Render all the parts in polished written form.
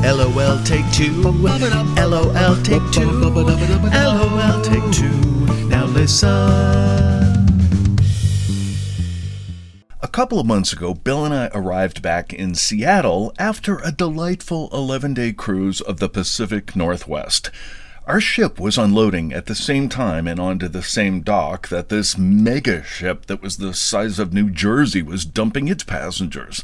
LOL take two. LOL take two. LOL take two. Now listen. A couple of months ago, Bill and I arrived back in Seattle after a delightful 11-day cruise of the Pacific Northwest. Our ship was unloading at the same time and onto the same dock that this mega ship that was the size of New Jersey was dumping its passengers.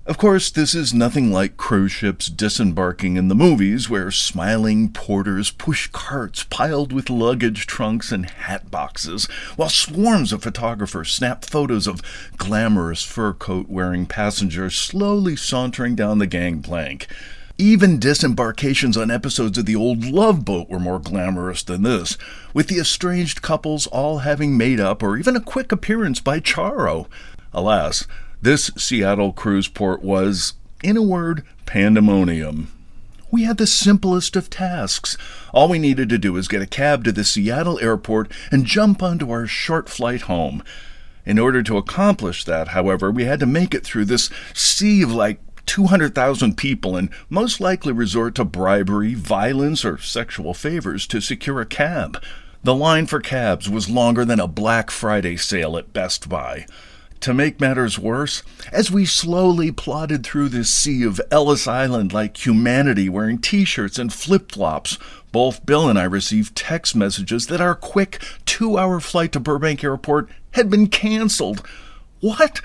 Of course, this is nothing like cruise ships disembarking in the movies where smiling porters push carts piled with luggage trunks and hat boxes, while swarms of photographers snap photos of glamorous fur coat-wearing passengers slowly sauntering down the gangplank. Even disembarkations on episodes of The Old Love Boat were more glamorous than this, with the estranged couples all having made up or even a quick appearance by Charo. Alas, this Seattle cruise port was, in a word, pandemonium. We had the simplest of tasks. All we needed to do was get a cab to the Seattle airport and jump onto our short flight home. In order to accomplish that, however, we had to make it through this sea of 200,000 people and most likely resort to bribery, violence, or sexual favors to secure a cab. The line for cabs was longer than a Black Friday sale at Best Buy. To make matters worse, as we slowly plodded through this sea of Ellis Island-like humanity wearing t-shirts and flip-flops, both Bill and I received text messages that our quick 2-hour flight to Burbank Airport had been canceled. What?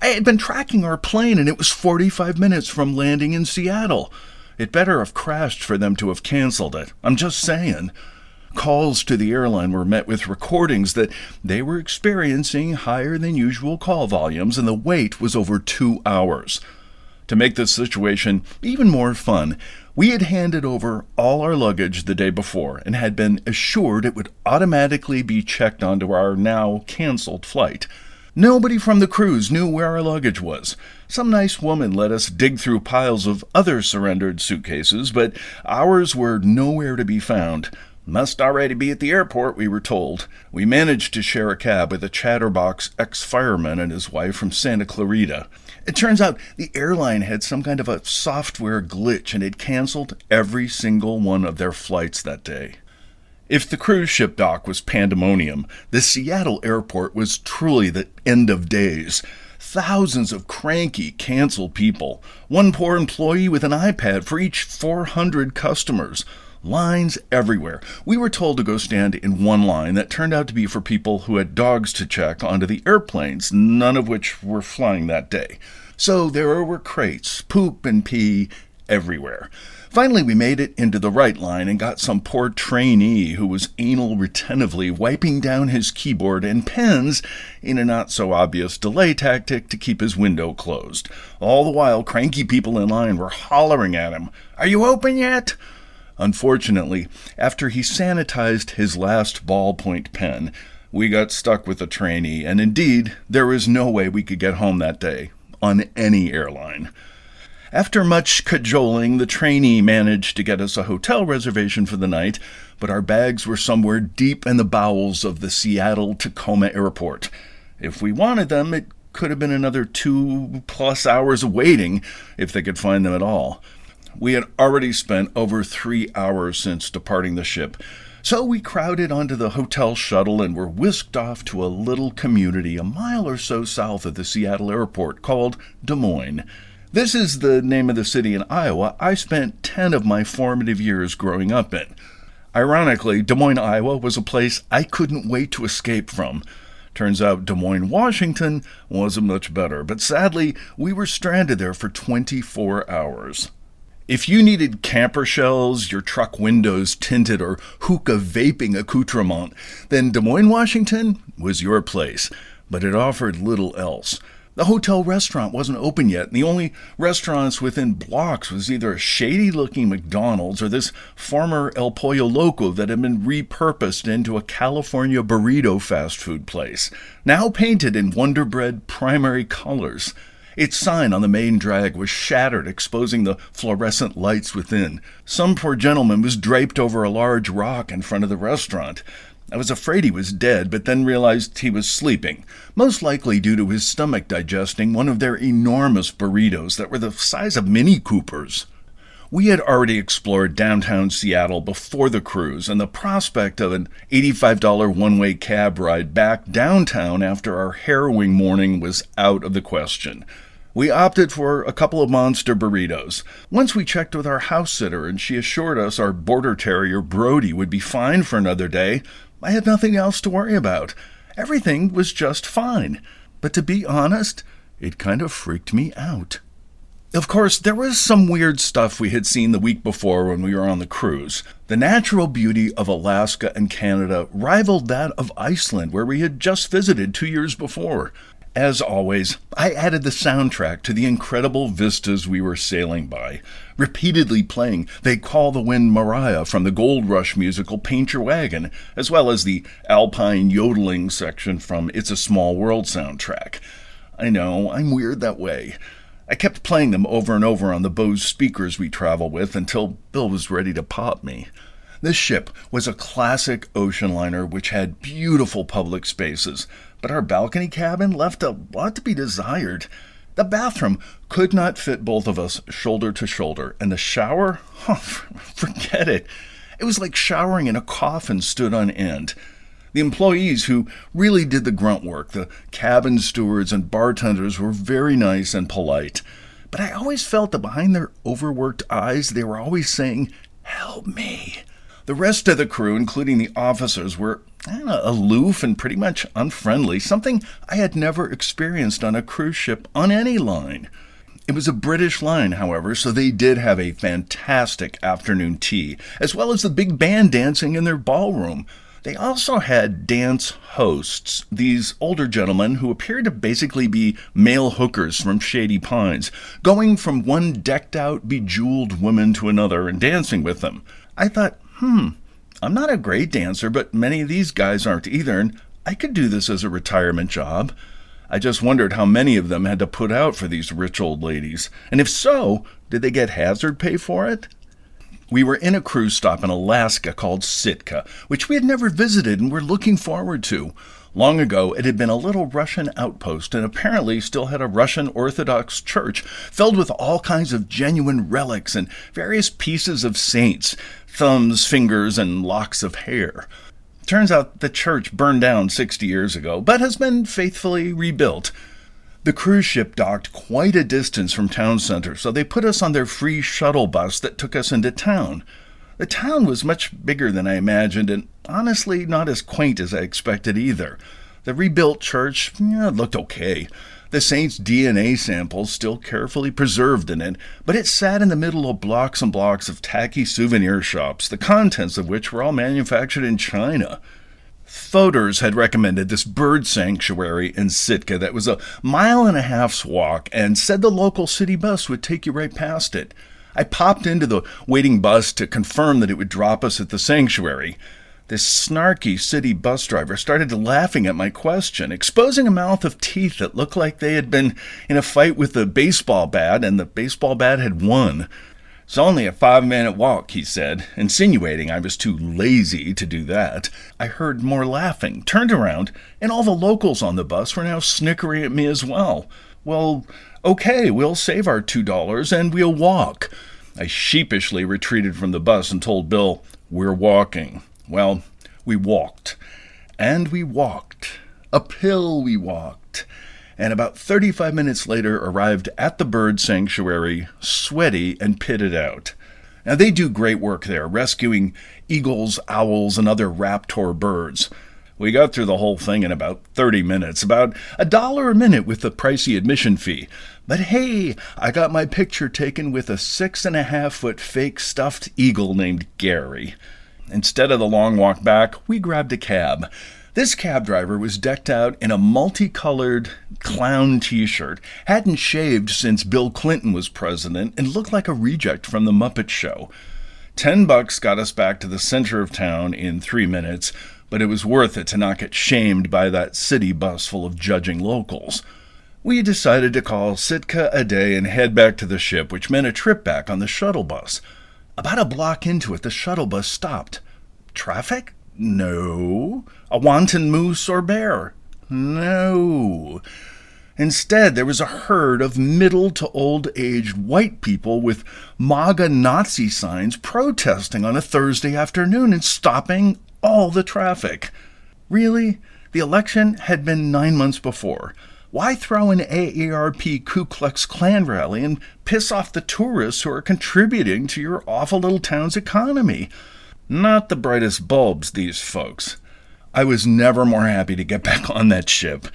I had been tracking our plane and it was 45 minutes from landing in Seattle. It better have crashed for them to have canceled it. I'm just saying. Calls to the airline were met with recordings that they were experiencing higher than usual call volumes and the wait was over 2 hours. To make this situation even more fun, we had handed over all our luggage the day before and had been assured it would automatically be checked onto our now canceled flight. Nobody from the cruise knew where our luggage was. Some nice woman let us dig through piles of other surrendered suitcases, but ours were nowhere to be found. Must already be at the airport, we were told. We managed to share a cab with a chatterbox ex-fireman and his wife from Santa Clarita. It turns out the airline had some kind of a software glitch and had canceled every single one of their flights that day. If the cruise ship dock was pandemonium, the Seattle airport was truly the end of days. Thousands of cranky, canceled people. One poor employee with an iPad for each 400 customers. Lines everywhere. We were told to go stand in one line that turned out to be for people who had dogs to check onto the airplanes, none of which were flying that day. So there were crates, poop and pee everywhere. Finally, we made it into the right line and got some poor trainee who was anal retentively wiping down his keyboard and pens in a not-so-obvious delay tactic to keep his window closed. All the while, cranky people in line were hollering at him, "Are you open yet?" Unfortunately, after he sanitized his last ballpoint pen, we got stuck with the trainee, and indeed, there was no way we could get home that day on any airline. After much cajoling, the trainee managed to get us a hotel reservation for the night, but our bags were somewhere deep in the bowels of the Seattle-Tacoma airport. If we wanted them, it could have been another 2+ hours of waiting, if they could find them at all. We had already spent over 3 hours since departing the ship, so we crowded onto the hotel shuttle and were whisked off to a little community a mile or so south of the Seattle airport called Des Moines. This is the name of the city in Iowa I spent 10 of my formative years growing up in. Ironically, Des Moines, Iowa was a place I couldn't wait to escape from. Turns out Des Moines, Washington wasn't much better, but sadly, we were stranded there for 24 hours. If you needed camper shells, your truck windows tinted, or hookah vaping accoutrement, then Des Moines, Washington was your place, but it offered little else. The hotel restaurant wasn't open yet, and the only restaurants within blocks was either a shady-looking McDonald's or this former El Pollo Loco that had been repurposed into a California burrito fast food place, now painted in Wonder Bread primary colors. Its sign on the main drag was shattered, exposing the fluorescent lights within. Some poor gentleman was draped over a large rock in front of the restaurant. I was afraid he was dead, but then realized he was sleeping, most likely due to his stomach digesting one of their enormous burritos that were the size of Mini Coopers. We had already explored downtown Seattle before the cruise, and the prospect of an $85 one-way cab ride back downtown after our harrowing morning was out of the question. We opted for a couple of monster burritos. Once we checked with our house sitter and she assured us our border terrier Brody would be fine for another day, I had nothing else to worry about. Everything was just fine. But to be honest, it kind of freaked me out. Of course, there was some weird stuff we had seen the week before when we were on the cruise. The natural beauty of Alaska and Canada rivaled that of Iceland, where we had just visited 2 years before. As always, I added the soundtrack to the incredible vistas we were sailing by, repeatedly playing They Call the Wind Mariah from the Gold Rush musical Paint Your Wagon, as well as the Alpine yodeling section from It's a Small World soundtrack. I know, I'm weird that way. I kept playing them over and over on the Bose speakers we travel with until Bill was ready to pop me. This ship was a classic ocean liner which had beautiful public spaces, but our balcony cabin left a lot to be desired. The bathroom could not fit both of us shoulder to shoulder, and the shower? Forget it. It was like showering in a coffin stood on end. The employees who really did the grunt work, the cabin stewards and bartenders, were very nice and polite. But I always felt that behind their overworked eyes, they were always saying, "Help me." The rest of the crew, including the officers, were aloof and pretty much unfriendly, something I had never experienced on a cruise ship on any line. It was a British line, however, so they did have a fantastic afternoon tea, as well as the big band dancing in their ballroom. They also had dance hosts, these older gentlemen who appeared to basically be male hookers from Shady Pines, going from one decked-out, bejeweled woman to another and dancing with them. I thought, I'm not a great dancer, but many of these guys aren't either, and I could do this as a retirement job. I just wondered how many of them had to put out for these rich old ladies, and if so, did they get hazard pay for it? We were in a cruise stop in Alaska called Sitka, which we had never visited and were looking forward to. Long ago, it had been a little Russian outpost and apparently still had a Russian Orthodox church filled with all kinds of genuine relics and various pieces of saints, thumbs, fingers, and locks of hair. Turns out the church burned down 60 years ago, but has been faithfully rebuilt. The cruise ship docked quite a distance from town center, so they put us on their free shuttle bus that took us into town. The town was much bigger than I imagined, and honestly not as quaint as I expected either. The rebuilt church looked okay. The saint's DNA samples still carefully preserved in it, but it sat in the middle of blocks and blocks of tacky souvenir shops, the contents of which were all manufactured in China. Photos had recommended this bird sanctuary in Sitka that was a 1.5 miles walk and said the local city bus would take you right past it. I popped into the waiting bus to confirm that it would drop us at the sanctuary. This snarky city bus driver started laughing at my question, exposing a mouth of teeth that looked like they had been in a fight with a baseball bat and the baseball bat had won. "It's only a 5-minute walk," he said, insinuating I was too lazy to do that. I heard more laughing, turned around, and all the locals on the bus were now snickering at me as well. "Well, okay, we'll save our $2 and we'll walk." I sheepishly retreated from the bus and told Bill, "We're walking." Well, we walked. And we walked. Uphill we walked. And about 35 minutes later arrived at the bird sanctuary, sweaty and pitted out. Now, they do great work there, rescuing eagles, owls, and other raptor birds. We got through the whole thing in about 30 minutes, about $1 a minute with the pricey admission fee. But hey, I got my picture taken with a 6.5-foot fake stuffed eagle named Gary. Instead of the long walk back, we grabbed a cab. This cab driver was decked out in a multicolored clown t-shirt, hadn't shaved since Bill Clinton was president, and looked like a reject from the Muppet Show. $10 got us back to the center of town in 3 minutes, but it was worth it to not get shamed by that city bus full of judging locals. We decided to call Sitka a day and head back to the ship, which meant a trip back on the shuttle bus. About a block into it, the shuttle bus stopped. Traffic? No. A wanton moose or bear? No. Instead, there was a herd of middle to old-aged white people with MAGA Nazi signs protesting on a Thursday afternoon and stopping all the traffic. Really? The election had been 9 months before. Why throw an AARP Ku Klux Klan rally and piss off the tourists who are contributing to your awful little town's economy? Not the brightest bulbs, these folks. I was never more happy to get back on that ship.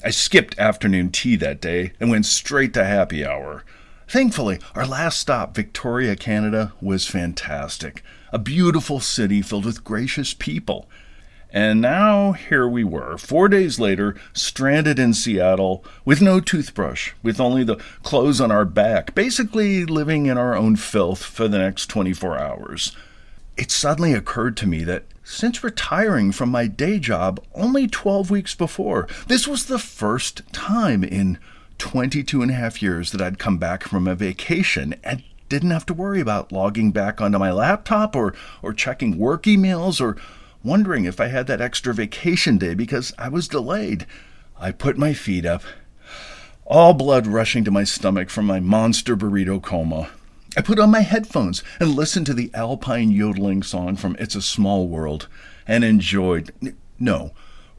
I skipped afternoon tea that day and went straight to happy hour. Thankfully, our last stop, Victoria, Canada, was fantastic. A beautiful city filled with gracious people. And now here we were, 4 days later, stranded in Seattle with no toothbrush, with only the clothes on our back, basically living in our own filth for the next 24 hours. It suddenly occurred to me that since retiring from my day job only 12 weeks before, this was the first time in 22 and a half years that I'd come back from a vacation and didn't have to worry about logging back onto my laptop or checking work emails or wondering if I had that extra vacation day because I was delayed. I put my feet up, all blood rushing to my stomach from my monster burrito coma. I put on my headphones and listened to the Alpine yodeling song from It's a Small World and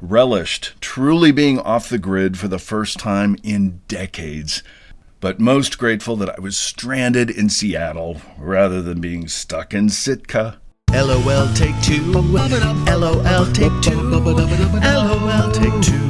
relished truly being off the grid for the first time in decades. But most grateful that I was stranded in Seattle rather than being stuck in Sitka. LOL take two. LOL take two. LOL take two.